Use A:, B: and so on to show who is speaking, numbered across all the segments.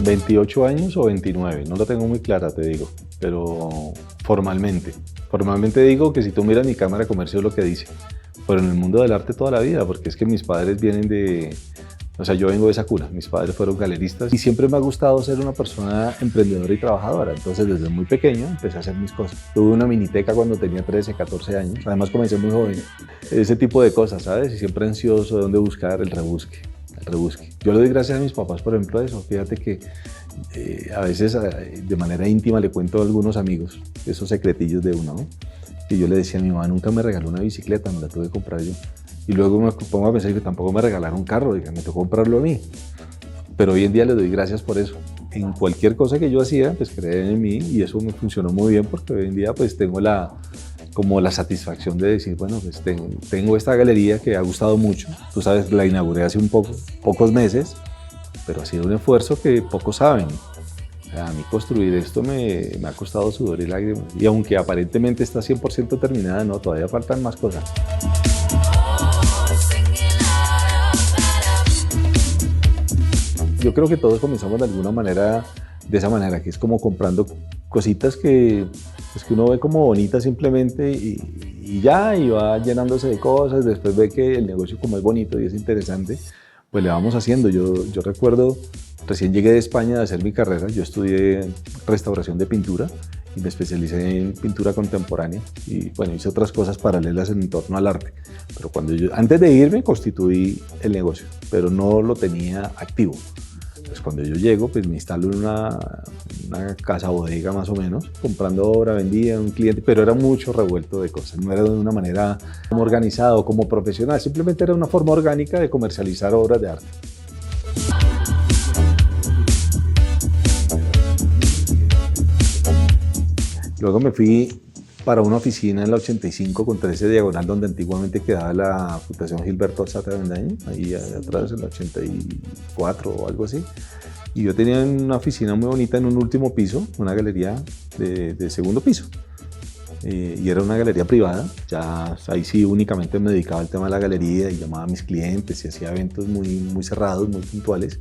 A: 28 años o 29, no lo tengo muy clara, te digo, pero formalmente. Formalmente digo que si tú miras mi cámara de comercio es lo que dice, pero en el mundo del arte toda la vida, porque es que mis padres vienen de... O sea, yo vengo de esa cuna, mis padres fueron galeristas y siempre me ha gustado ser una persona emprendedora y trabajadora. Entonces, desde muy pequeño empecé a hacer mis cosas. Tuve una miniteca cuando tenía 13, 14 años. Además, comencé muy joven. Ese tipo de cosas, ¿sabes? Y siempre ansioso de dónde buscar el rebusque. El rebusque. Yo le doy gracias a mis papás, por ejemplo, eso. Fíjate que a veces de manera íntima le cuento a algunos amigos esos secretillos de uno, ¿no? Que yo le decía a mi mamá, nunca me regaló una bicicleta, me la tuve que comprar yo. Y luego me pongo a pensar que tampoco me regalaron un carro, me tocó comprarlo a mí. Pero hoy en día le doy gracias por eso. En cualquier cosa que yo hacía, pues creen en mí y eso me funcionó muy bien porque hoy en día pues tengo como la satisfacción de decir, bueno, pues tengo esta galería que ha gustado mucho. Tú sabes, la inauguré hace pocos meses, pero ha sido un esfuerzo que pocos saben. A mí construir esto me ha costado sudor y lágrimas. Y aunque aparentemente está 100% terminada, no, todavía faltan más cosas. Yo creo que todos comenzamos de alguna manera, de esa manera, que es como comprando cositas que uno ve como bonitas simplemente y va llenándose de cosas, después ve que el negocio como es bonito y es interesante, pues le vamos haciendo. Yo recuerdo, recién llegué de España a hacer mi carrera, yo estudié restauración de pintura y me especialicé en pintura contemporánea y bueno, hice otras cosas paralelas en torno al arte. Pero antes de irme constituí el negocio, pero no lo tenía activo. Pues cuando yo llego, pues me instalo en una casa bodega más o menos, comprando obra, vendía a un cliente, pero era mucho revuelto de cosas, no era de una manera como organizada o como profesional, simplemente era una forma orgánica de comercializar obras de arte. Luego me fui para una oficina en la 85 con 13 diagonal, donde antiguamente quedaba la Fundación Gilberto Alzate Avendaño, ahí atrás en la 84 o algo así. Y yo tenía una oficina muy bonita en un último piso, una galería de segundo piso. Y era una galería privada, ya ahí sí únicamente me dedicaba al tema de la galería y llamaba a mis clientes y hacía eventos muy cerrados, muy puntuales.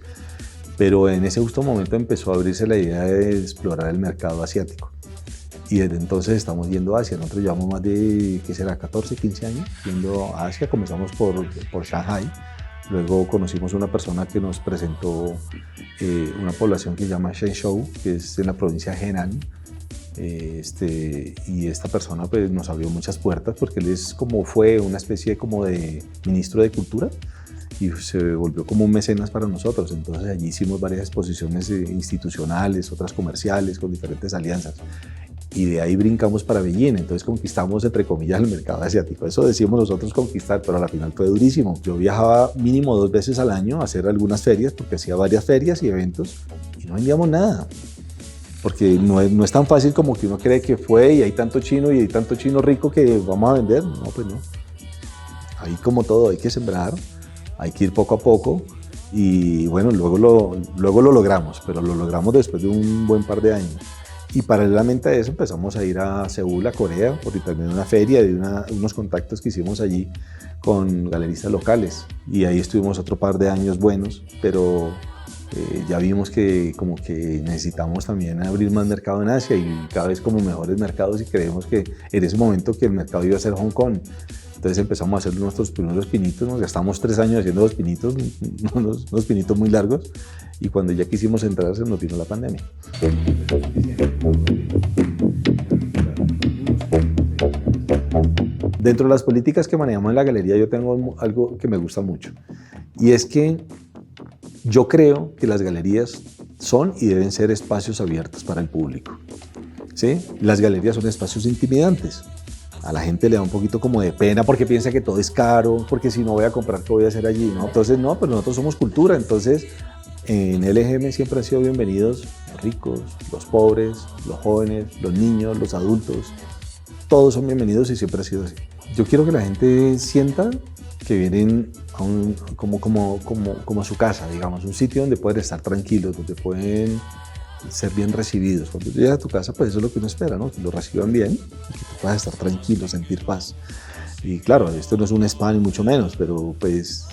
A: Pero en ese justo momento empezó a abrirse la idea de explorar el mercado asiático. Y desde entonces estamos yendo a Asia. Nosotros llevamos más de, ¿qué será?, 14, 15 años yendo a Asia. Comenzamos por Shanghai. Luego conocimos una persona que nos presentó una población que se llama Shenzhou, que es en la provincia de Henan. Y esta persona pues, nos abrió muchas puertas porque él fue una especie como de ministro de cultura y se volvió como un mecenas para nosotros. Entonces allí hicimos varias exposiciones institucionales, otras comerciales, con diferentes alianzas. Y de ahí brincamos para Beijing, entonces conquistamos, entre comillas, el mercado asiático. Eso decimos nosotros conquistar, pero a la final fue durísimo. Yo viajaba mínimo 2 veces al año a hacer algunas ferias, porque hacía varias ferias y eventos, y no vendíamos nada. Porque no es tan fácil como que uno cree que fue y hay tanto chino y hay tanto chino rico que vamos a vender. No, pues no. Ahí como todo hay que sembrar, hay que ir poco a poco, y bueno, luego lo logramos, pero lo logramos después de un buen par de años. Y paralelamente a eso empezamos a ir a Seúl, a Corea, por también una feria de unos contactos que hicimos allí con galeristas locales. Y ahí estuvimos otro par de años buenos, pero ya vimos que como que necesitamos también abrir más mercado en Asia y cada vez como mejores mercados, y creemos que en ese momento que el mercado iba a ser Hong Kong. Entonces empezamos a hacer nuestros primeros pinitos, nos gastamos 3 años haciendo los pinitos, unos pinitos muy largos, y cuando ya quisimos entrar se nos vino la pandemia. Dentro de las políticas que manejamos en la galería yo tengo algo que me gusta mucho, y es que yo creo que las galerías son y deben ser espacios abiertos para el público, ¿sí? Las galerías son espacios intimidantes. A la gente le da un poquito como de pena porque piensa que todo es caro, porque si no voy a comprar, ¿qué voy a hacer allí? ¿No? Entonces, no, pues nosotros somos cultura. Entonces, en LGM siempre han sido bienvenidos los ricos, los pobres, los jóvenes, los niños, los adultos. Todos son bienvenidos y siempre ha sido así. Yo quiero que la gente sienta que vienen como a su casa, digamos, un sitio donde pueden estar tranquilos, donde pueden ser bien recibidos. Cuando llegas a tu casa, pues eso es lo que uno espera, ¿no? Que lo reciban bien y que tú puedas estar tranquilo, sentir paz. Y claro, esto no es un spa ni mucho menos, pero pues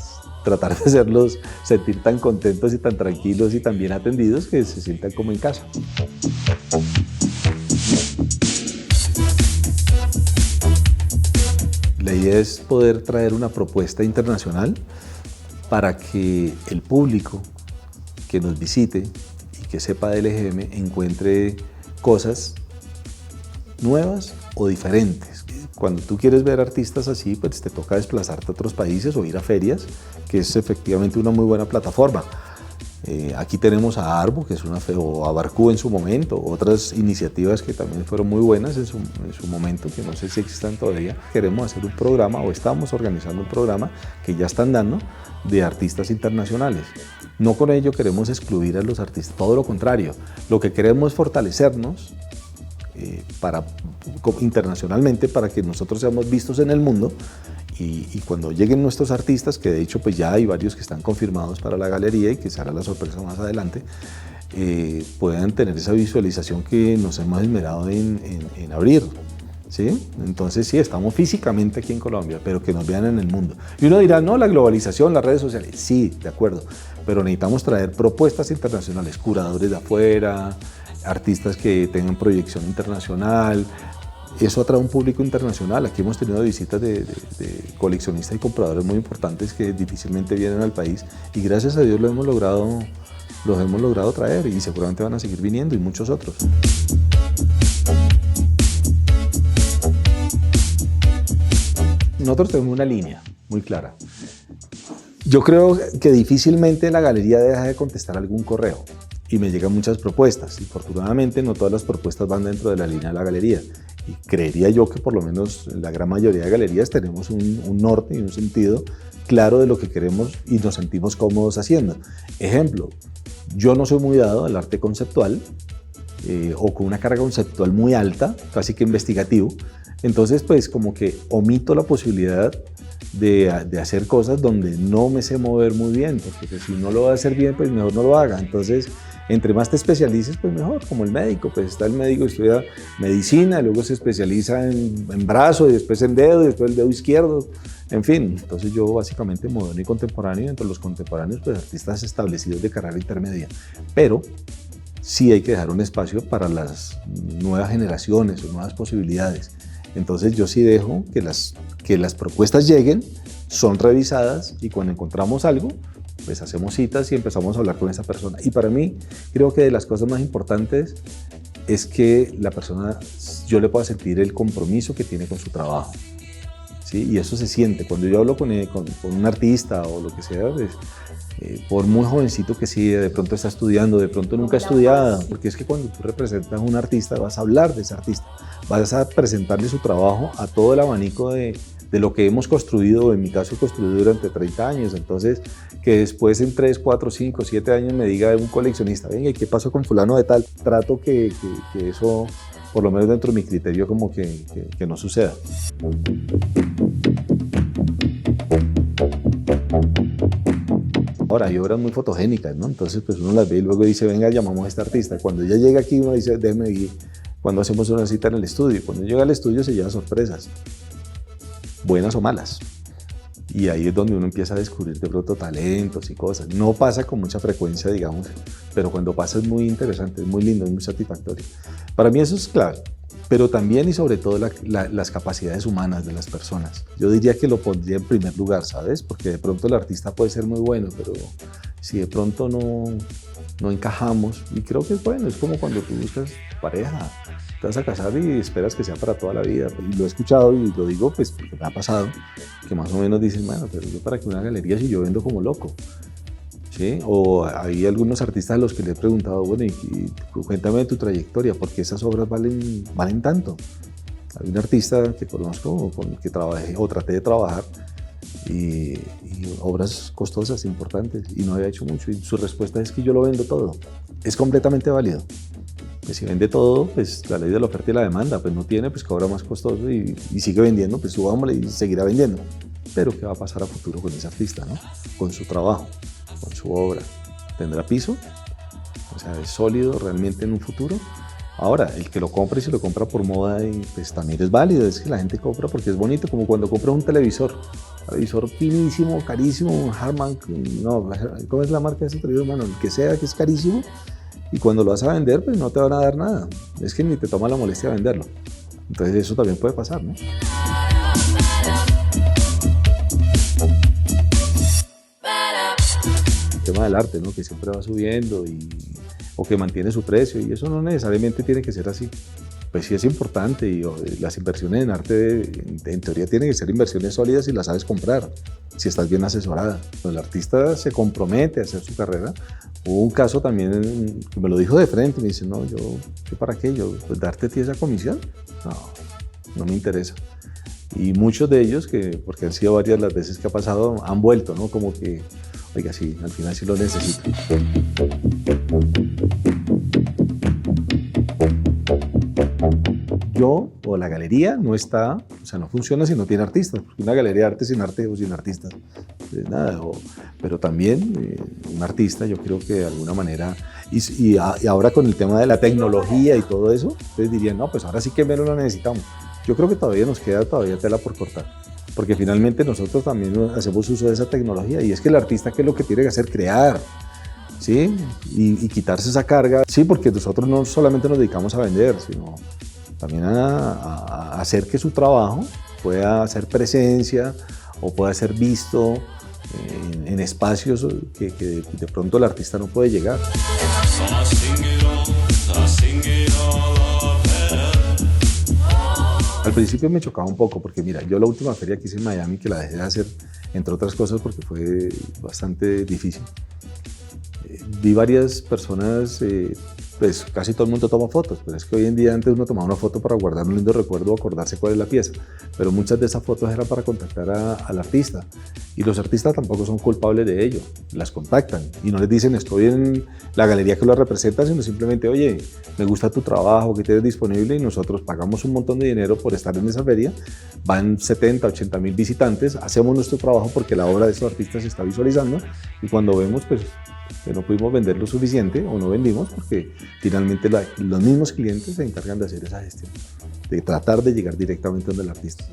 A: tratar de hacerlos sentir tan contentos y tan tranquilos y tan bien atendidos que se sientan como en casa. La idea es poder traer una propuesta internacional para que el público que nos visite y que sepa del EGM encuentre cosas nuevas o diferentes. Cuando tú quieres ver artistas así, pues te toca desplazarte a otros países o ir a ferias, que es efectivamente una muy buena plataforma. Aquí tenemos a Arbo, que es o a Barcú en su momento, otras iniciativas que también fueron muy buenas en su momento, que no sé si existan todavía. Queremos hacer un programa, o estamos organizando un programa que ya están dando, de artistas internacionales. No con ello queremos excluir a los artistas, todo lo contrario. Lo que queremos es fortalecernos internacionalmente para que nosotros seamos vistos en el mundo y cuando lleguen nuestros artistas, que de hecho pues ya hay varios que están confirmados para la galería y que será la sorpresa más adelante, puedan tener esa visualización que nos hemos esmerado en abrir. ¿Sí? Entonces sí, estamos físicamente aquí en Colombia, pero que nos vean en el mundo. Y uno dirá, no, la globalización, las redes sociales, sí, de acuerdo, pero necesitamos traer propuestas internacionales, curadores de afuera, artistas que tengan proyección internacional. Eso atrae un público internacional. Aquí hemos tenido visitas de coleccionistas y compradores muy importantes que difícilmente vienen al país y gracias a Dios los hemos logrado traer y seguramente van a seguir viniendo y muchos otros. Nosotros tenemos una línea muy clara. Yo creo que difícilmente la galería deja de contestar algún correo y me llegan muchas propuestas y afortunadamente no todas las propuestas van dentro de la línea de la galería y creería yo que por lo menos la gran mayoría de galerías tenemos un norte y un sentido claro de lo que queremos y nos sentimos cómodos haciendo. Ejemplo, yo no soy muy dado al arte conceptual o con una carga conceptual muy alta, casi que investigativo. Entonces, pues como que omito la posibilidad de hacer cosas donde no me sé mover muy bien, porque si no lo va a hacer bien, pues mejor no lo haga. Entonces, entre más te especialices, pues mejor, como el médico, pues está el médico que estudia medicina, luego se especializa en brazo, y después en dedo, y después el dedo izquierdo, en fin. Entonces yo básicamente moderno y contemporáneo, y entre los contemporáneos, pues artistas establecidos de carrera intermedia. Pero sí hay que dejar un espacio para las nuevas generaciones o nuevas posibilidades. Entonces yo sí dejo que las propuestas lleguen, son revisadas y cuando encontramos algo, pues hacemos citas y empezamos a hablar con esa persona. Y para mí, creo que de las cosas más importantes es que la persona, yo le pueda sentir el compromiso que tiene con su trabajo, ¿sí? Y eso se siente. Cuando yo hablo con un artista o lo que sea, pues, por muy jovencito que sí, de pronto está estudiando, de pronto nunca ha estudiado, porque es que cuando tú representas a un artista, vas a hablar de ese artista, vas a presentarle su trabajo a todo el abanico de lo que hemos construido, en mi caso he construido durante 30 años, entonces que después en 3, 4, 5, 7 años me diga un coleccionista, venga, ¿y qué pasó con fulano de tal? Trato que eso, por lo menos dentro de mi criterio, como que no suceda. Ahora hay obras muy fotogénicas, ¿no? Entonces pues uno las ve y luego dice, venga, llamamos a este artista. Cuando ya llega aquí uno dice, déjeme ir. Cuando hacemos una cita en el estudio, cuando llega al estudio se lleva sorpresas, buenas o malas. Y ahí es donde uno empieza a descubrir de pronto talentos y cosas. No pasa con mucha frecuencia, digamos, pero cuando pasa es muy interesante, es muy lindo, es muy satisfactorio. Para mí eso es clave, pero también y sobre todo las capacidades humanas de las personas. Yo diría que lo pondría en primer lugar, ¿sabes? Porque de pronto el artista puede ser muy bueno, pero si de pronto no encajamos, y creo que es bueno, es como cuando tú buscas pareja, te vas a casar y esperas que sea para toda la vida. Y lo he escuchado y lo digo pues porque me ha pasado, que más o menos dicen, bueno, pero yo para que una galería si yo vendo como loco, ¿sí? O hay algunos artistas a los que le he preguntado, bueno, y cuéntame de tu trayectoria, porque esas obras valen tanto. Hay un artista que conozco, con el que trabajé o traté de trabajar, y obras costosas, importantes, y no había hecho mucho, y su respuesta es que yo lo vendo todo. Es completamente válido. Pues si vende todo, pues la ley de la oferta y la demanda, pues no tiene, pues cobra más costoso y sigue vendiendo, pues subámosle y seguirá vendiendo. Pero ¿qué va a pasar a futuro con ese artista, no? Con su trabajo, con su obra. ¿Tendrá piso? O sea, ¿es sólido realmente en un futuro? Ahora, el que lo compra y se lo compra por moda, y pues también es válido, es que la gente compra porque es bonito, como cuando compras un televisor. televisor finísimo, carísimo, un Harman, no, ¿cómo es la marca de ese televisor? Bueno, el que sea, que es carísimo, y cuando lo vas a vender, pues no te van a dar nada, es que ni te toma la molestia de venderlo. Entonces eso también puede pasar, ¿no? El tema del arte, ¿no? Que siempre va subiendo o que mantiene su precio, y eso no necesariamente tiene que ser así. Pues sí es importante, y las inversiones en arte en teoría tienen que ser inversiones sólidas si las sabes comprar, si estás bien asesorada. El artista se compromete a hacer su carrera. Hubo un caso también que me lo dijo de frente, me dice, no, ¿yo para qué? Pues, ¿darte a ti esa comisión? No me interesa. Y muchos de ellos, porque han sido varias las veces que ha pasado, han vuelto, ¿no? Como que, oiga, sí, al final sí lo necesito. Yo o la galería no está, o sea, no funciona si no tiene artistas, porque una galería de arte sin arte o sin artistas, pues nada, pero también un artista, yo creo que de alguna manera, y ahora con el tema de la tecnología y todo eso, ustedes dirían, no, pues ahora sí que menos lo necesitamos. Yo creo que todavía nos queda tela por cortar, porque finalmente nosotros también hacemos uso de esa tecnología, y es que el artista, ¿qué es lo que tiene que hacer? Crear, ¿sí? Y quitarse esa carga, sí, porque nosotros no solamente nos dedicamos a vender, sino también a hacer que su trabajo pueda hacer presencia o pueda ser visto en espacios que de pronto el artista no puede llegar. Al principio me chocaba un poco porque mira, yo la última feria que hice en Miami, que la dejé de hacer, entre otras cosas porque fue bastante difícil, vi varias personas, pues casi todo el mundo toma fotos, pero es que hoy en día antes uno tomaba una foto para guardar un lindo recuerdo o acordarse cuál es la pieza, pero muchas de esas fotos eran para contactar al artista, y los artistas tampoco son culpables de ello, las contactan y no les dicen estoy en la galería que lo representa, sino simplemente oye, me gusta tu trabajo, que tienes disponible, y nosotros pagamos un montón de dinero por estar en esa feria, van 70, 80 mil visitantes, hacemos nuestro trabajo porque la obra de estos artistas se está visualizando, y cuando vemos pues que no pudimos vender lo suficiente o no vendimos porque finalmente los mismos clientes se encargan de hacer esa gestión, de tratar de llegar directamente donde el artista.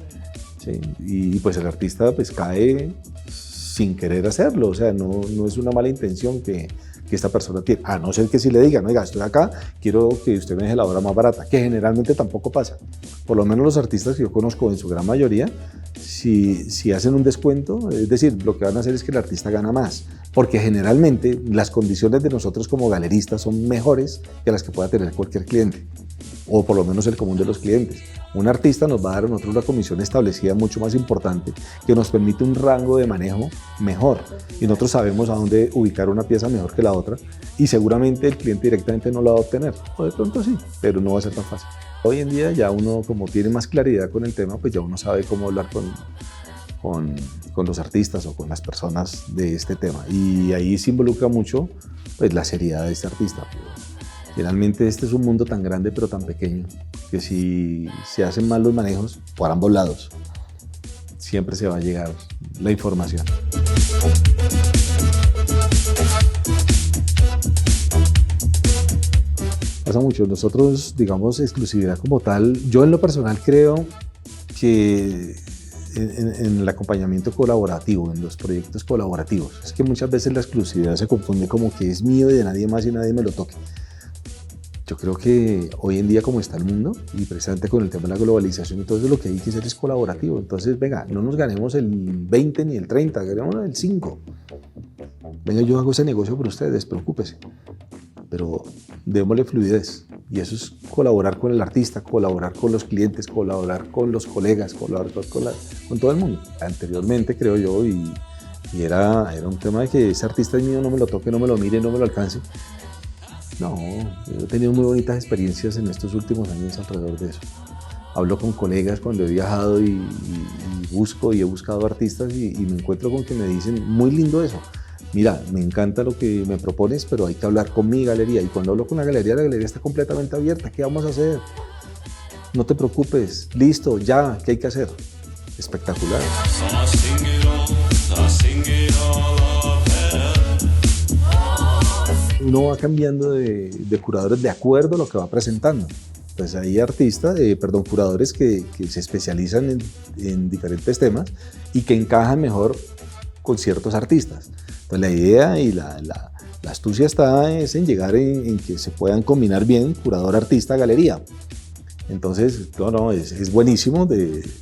A: ¿Sí? Y pues el artista pues cae sin querer hacerlo, o sea, no es una mala intención que esta persona tiene, a no ser que si le digan, oiga, estoy acá, quiero que usted me deje la obra más barata, que generalmente tampoco pasa. Por lo menos los artistas que yo conozco en su gran mayoría, si hacen un descuento, es decir, lo que van a hacer es que el artista gana más, porque generalmente las condiciones de nosotros como galeristas son mejores que las que pueda tener cualquier cliente, o por lo menos el común de los clientes. Un artista nos va a dar a nosotros una comisión establecida mucho más importante, que nos permite un rango de manejo mejor, y nosotros sabemos a dónde ubicar una pieza mejor que la otra, y seguramente el cliente directamente no la va a obtener, o de pronto sí, pero no va a ser tan fácil. Hoy en día ya uno, como tiene más claridad con el tema, pues ya uno sabe cómo hablar con los artistas o con las personas de este tema, y ahí se involucra mucho pues la seriedad de este artista. Finalmente este es un mundo tan grande pero tan pequeño que si se hacen mal los manejos por ambos lados, siempre se va a llegar la información. Pasa mucho. Nosotros, digamos, exclusividad como tal, yo en lo personal creo que en el acompañamiento colaborativo, en los proyectos colaborativos, es que muchas veces la exclusividad se confunde como que es mío y de nadie más y nadie me lo toque. Yo creo que hoy en día como está el mundo, y precisamente con el tema de la globalización y todo eso, lo que hay que hacer es colaborativo. Entonces, venga, no nos ganemos el 20 ni el 30, ganémonos el 5. Venga, yo hago ese negocio por ustedes, preocúpese. Pero démosle fluidez. Y eso es colaborar con el artista, colaborar con los clientes, colaborar con los colegas, colaborar con todo el mundo. Anteriormente, creo yo, y era un tema de que ese artista es mío, no me lo toque, no me lo mire, no me lo alcance. No, yo he tenido muy bonitas experiencias en estos últimos años alrededor de eso. Hablo con colegas cuando he viajado y busco y he buscado artistas y me encuentro con que me dicen, muy lindo eso. Mira, me encanta lo que me propones, pero hay que hablar con mi galería. Y cuando hablo con la galería está completamente abierta. ¿Qué vamos a hacer? No te preocupes, listo, ya, ¿qué hay que hacer? Espectacular. Uno va cambiando de curadores de acuerdo a lo que va presentando. pues hay curadores que se especializan en diferentes temas y que encajan mejor con ciertos artistas. Pues la idea y la astucia es en llegar en que se puedan combinar bien curador, artista, galería. Entonces, es buenísimo.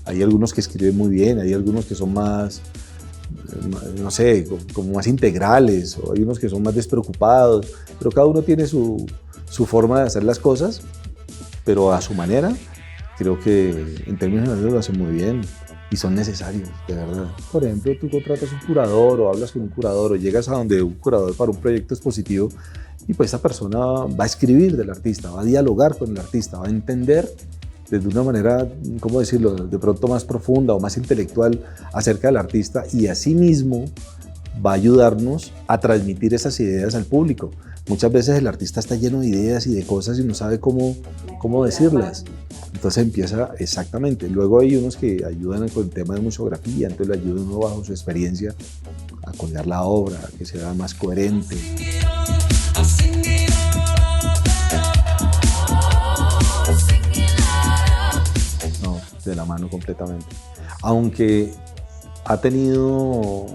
A: Hay algunos que escriben muy bien, hay algunos que son más, no sé, como más integrales, o hay unos que son más despreocupados, pero cada uno tiene su forma de hacer las cosas, pero a su manera. Creo que en términos generales lo hacen muy bien y son necesarios, de verdad. Por ejemplo, tú contratas un curador o hablas con un curador o llegas a donde un curador para un proyecto expositivo y pues esa persona va a escribir del artista, va a dialogar con el artista, va a entender desde una manera, ¿cómo decirlo?, de pronto más profunda o más intelectual acerca del artista, y asimismo va a ayudarnos a transmitir esas ideas al público. Muchas veces el artista está lleno de ideas y de cosas y no sabe cómo decirlas. Entonces empieza exactamente. Luego hay unos que ayudan con el tema de museografía, entonces le ayudan uno bajo su experiencia a colgar la obra, a que sea más coherente. No, de la mano completamente. Aunque ha tenido o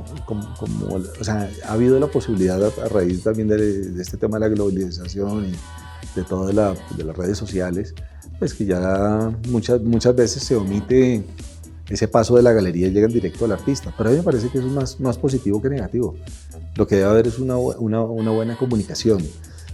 A: sea, ha habido la posibilidad a raíz también de este tema de la globalización y de todo de las redes sociales, pues que ya muchas veces se omite ese paso de la galería y llegan directo al artista. Pero a mí me parece que eso es más positivo que negativo. Lo que debe haber es una buena comunicación.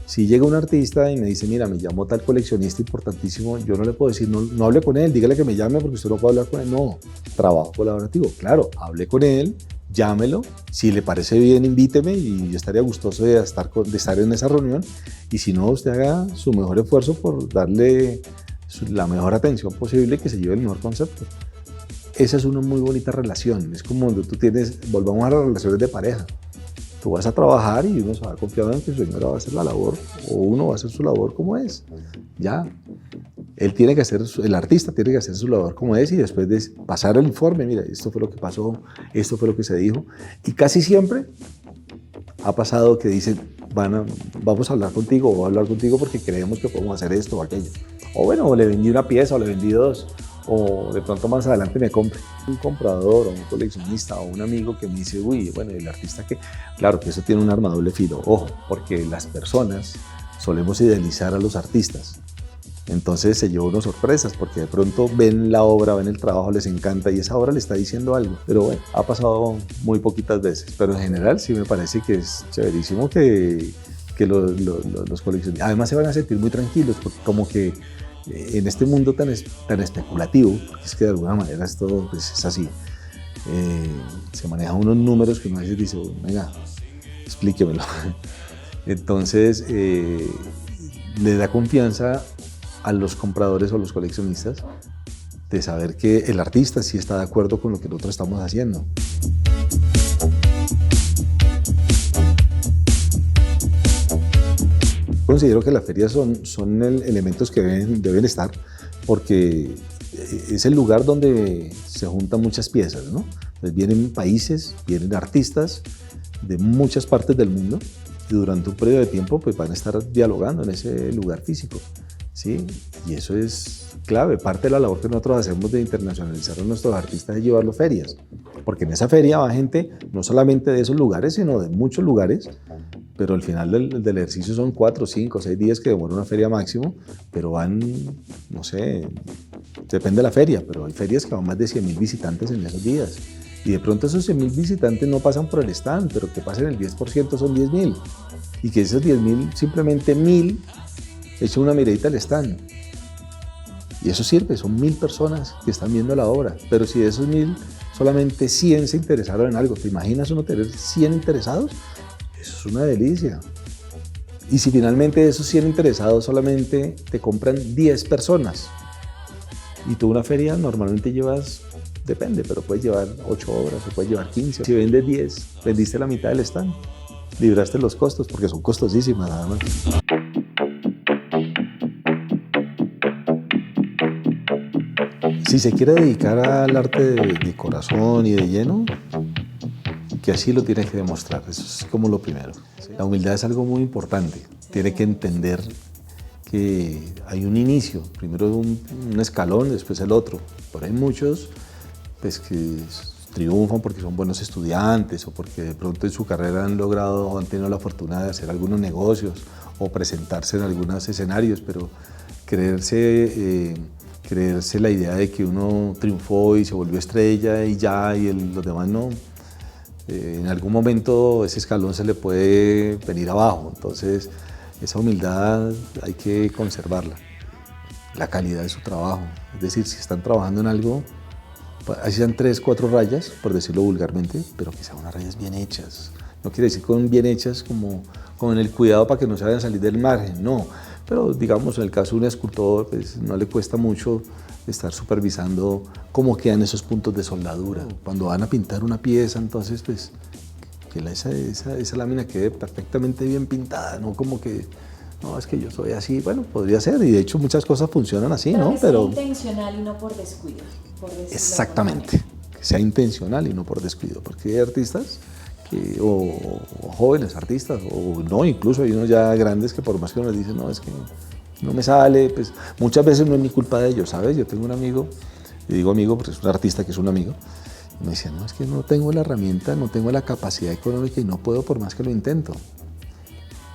A: Si llega un artista y me dice, mira, me llamó tal coleccionista importantísimo, yo no le puedo decir, no hable con él, dígale que me llame porque usted no puede hablar con él. No, trabajo colaborativo. Claro, hable con él, llámelo, si le parece bien, invíteme y yo estaría gustoso de estar en esa reunión. Y si no, usted haga su mejor esfuerzo por darle la mejor atención posible y que se lleve el mejor concepto. Esa es una muy bonita relación. Es como cuando tú volvamos a las relaciones de pareja. Tú vas a trabajar y uno se va confiado en que su señora va a hacer la labor, o uno va a hacer su labor como es. Ya. El artista tiene que hacer su labor como es y después de pasar el informe, mira, esto fue lo que pasó, esto fue lo que se dijo. Y casi siempre ha pasado que dicen, vamos a hablar contigo, o voy a hablar contigo porque creemos que podemos hacer esto o aquello. O bueno, o le vendí una pieza o le vendí dos, o de pronto más adelante me compre. Un comprador o un coleccionista o un amigo que me dice, uy, bueno, el artista que... Claro que eso tiene un arma de doble filo, ojo, porque las personas solemos idealizar a los artistas. Entonces se lleva unas sorpresas porque de pronto ven la obra, ven el trabajo, les encanta y esa obra le está diciendo algo. Pero bueno, ha pasado muy poquitas veces, pero en general sí me parece que es chéverísimo que los coleccionistas además se van a sentir muy tranquilos porque como que en este mundo tan especulativo, es que de alguna manera esto pues, es así, se manejan unos números que uno a veces dice, venga, explíquemelo. Entonces le da confianza a los compradores o los coleccionistas de saber que el artista sí está de acuerdo con lo que nosotros estamos haciendo. Considero que las ferias son elementos que deben estar porque es el lugar donde se juntan muchas piezas, ¿no? Entonces vienen países, vienen artistas de muchas partes del mundo y durante un periodo de tiempo pues, van a estar dialogando en ese lugar físico, ¿sí? Y eso es clave. Parte de la labor que nosotros hacemos de internacionalizar a nuestros artistas es llevarlos a ferias, porque en esa feria va gente no solamente de esos lugares, sino de muchos lugares, pero al final del ejercicio son 4, 5, 6 días que demora una feria máximo, pero van, no sé, depende de la feria, pero hay ferias que van más de 100.000 visitantes en esos días. Y de pronto esos 100.000 visitantes no pasan por el stand, pero que pasen el 10% son 10.000. Y que esos 10.000, simplemente 1.000, echen una miradita al stand. Y eso sirve, son 1.000 personas que están viendo la obra. Pero si de esos 1.000, solamente 100 se interesaron en algo, ¿te imaginas uno tener 100 interesados? Eso es una delicia. Y si finalmente de esos 100 interesados solamente te compran 10 personas, y tú una feria normalmente llevas, depende, pero puedes llevar 8 obras o puedes llevar 15. Si vendes 10, vendiste la mitad del stand, libraste los costos, porque son costosísimas nada más. Si se quiere dedicar al arte de corazón y de lleno, que así lo tiene que demostrar, eso es como lo primero. La humildad es algo muy importante, tiene que entender que hay un inicio, primero un escalón, después el otro. Por ahí muchos pues, que triunfan porque son buenos estudiantes o porque de pronto en su carrera han logrado o han tenido la fortuna de hacer algunos negocios o presentarse en algunos escenarios, pero creerse la idea de que uno triunfó y se volvió estrella y ya, y los demás no. En algún momento ese escalón se le puede venir abajo, entonces esa humildad hay que conservarla. La calidad de su trabajo, es decir, si están trabajando en algo, así sean 3, 4 rayas, por decirlo vulgarmente, pero que sean unas rayas bien hechas. No quiere decir con bien hechas como con el cuidado para que no se vayan a salir del margen, no. Pero digamos, en el caso de un escultor, pues no le cuesta mucho estar supervisando cómo quedan esos puntos de soldadura. Cuando van a pintar una pieza, entonces, pues, que esa lámina quede perfectamente bien pintada, no como que, no, es que yo soy así. Bueno, podría ser, y de hecho muchas cosas funcionan así,
B: pero
A: ¿no?
B: que sea intencional y no por descuido.
A: Exactamente, que sea intencional y no por descuido, porque hay artistas o jóvenes artistas, o no, incluso hay unos ya grandes que por más que uno les dice, no, es que no me sale, pues muchas veces no es mi culpa de ellos, ¿sabes? Yo tengo un amigo, y digo amigo porque es un artista que es un amigo, y me decía, no, es que no tengo la herramienta, no tengo la capacidad económica y no puedo por más que lo intento.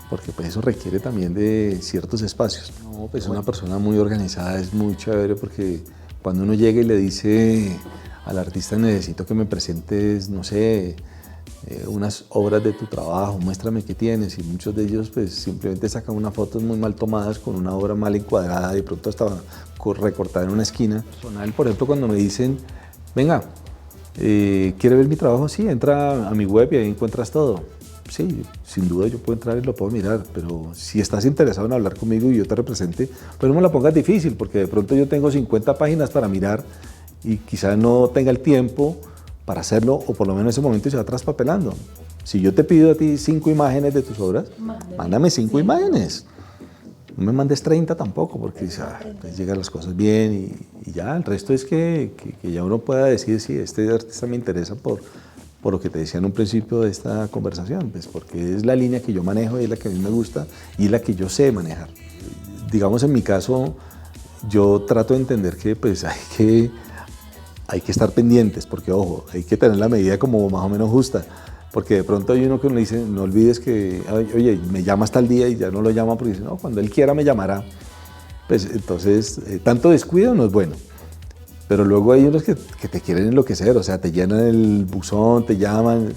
A: Porque pues eso requiere también de ciertos espacios. No, pues una persona muy organizada es muy chévere porque cuando uno llega y le dice al artista necesito que me presentes, no sé, unas obras de tu trabajo, muéstrame qué tienes, y muchos de ellos pues simplemente sacan unas fotos muy mal tomadas con una obra mal encuadrada y de pronto hasta recortada en una esquina. Personal, por ejemplo, cuando me dicen, venga, ¿quiere ver mi trabajo? Sí, entra a mi web y ahí encuentras todo. Sí, sin duda yo puedo entrar y lo puedo mirar, pero si estás interesado en hablar conmigo y yo te represente, pues no me la pongas difícil, porque de pronto yo tengo 50 páginas para mirar y quizás no tenga el tiempo para hacerlo, o por lo menos en ese momento se va traspapelando. Si yo te pido a ti 5 imágenes de tus obras, mándame 5 imágenes. No me mandes 30 tampoco, porque pues llegan las cosas bien y ya, el resto es que ya uno pueda decir si este artista me interesa por lo que te decía en un principio de esta conversación, pues porque es la línea que yo manejo y es la que a mí me gusta y es la que yo sé manejar. Digamos, en mi caso, yo trato de entender que pues hay que estar pendientes, porque ojo, hay que tener la medida como más o menos justa, porque de pronto hay uno que me dice, no olvides que, oye, me llamas tal día y ya no lo llama porque dice, no, cuando él quiera me llamará. Pues entonces, tanto descuido no es bueno. Pero luego hay unos que te quieren enloquecer, o sea, te llenan el buzón, te llaman.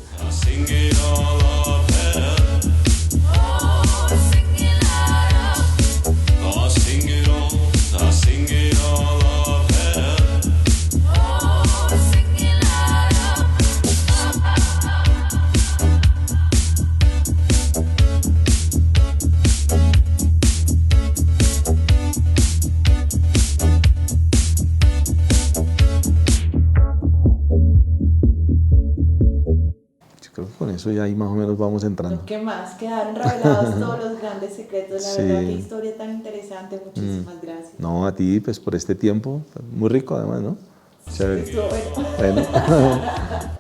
A: Creo que con eso ya ahí más o menos vamos entrando.
B: ¿Qué más? Quedaron revelados todos los grandes secretos. La
A: Sí.
B: verdad, qué historia tan interesante. Muchísimas gracias.
A: No, a ti, pues por este tiempo, muy rico además, ¿no?
B: Sí, estuvo bueno.
A: Bueno.